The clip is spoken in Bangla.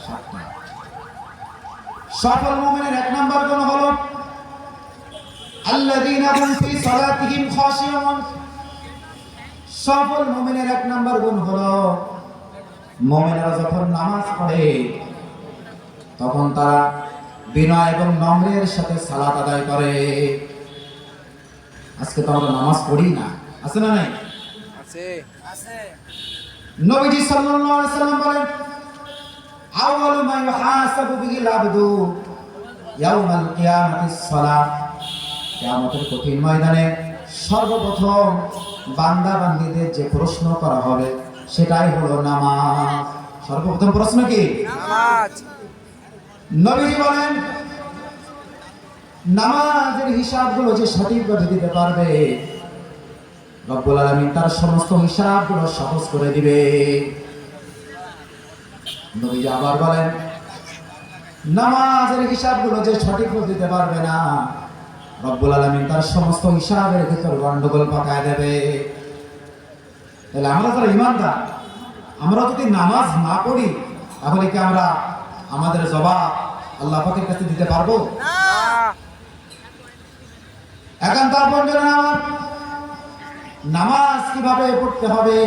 7টা। সফল মুমিনের 1 নাম্বার গুণ হলো আল্লাযীনা হুম ফি সালাতিহিম খাশিউন। সফল মুমিনের 1 নাম্বার গুণ হলো মুমিনরা যখন নামাজ পড়ে তখন তারা বিনয় এবং নম্রের সাথে সালাত আদায় করে। আজকে তো আমরা নামাজ পড়ি না, আছে না নাই? আছে আছে। নবীজি সাল্লাল্লাহু আলাইহি সাল্লাম বলেন, আউয়ালু মা ইউহাসাবু বিহিল আবদু ইয়াউমাল কিয়ামাতিস সালাত। কিয়ামতের কঠিন ময়দানে সর্বপ্রথম বান্দা বান্দীদের যে প্রশ্ন করা হবে সেটাই হলো নামাজ। সর্বপ্রথম প্রশ্ন কি? নামাজ। নবীজি বলেন, নামাজের হিসাবগুলো যে সঠিকভাবে দিতে পারবে রব্বুল আলামিন তার সমস্ত হিসাবগুলো সহজ করে দিবে। নবীজি আবার বলেন, নামাজের হিসাবগুলো যে সঠিকভাবে দিতে পারবে না রব্বুল আলামিন তার সমস্ত হিসাবের ভিতর গন্ডগোল পাকায় দেবে। তাহলে আমরা যারা ঈমানদার, আমরা যদি নামাজ না পড়ি তাহলে কি আমরা আমাদের জবাব আল্লাহ পাকের কাছে দিতে পারবো? না। এখন তারপর আমার নামাজ কিভাবে পড়তে হবে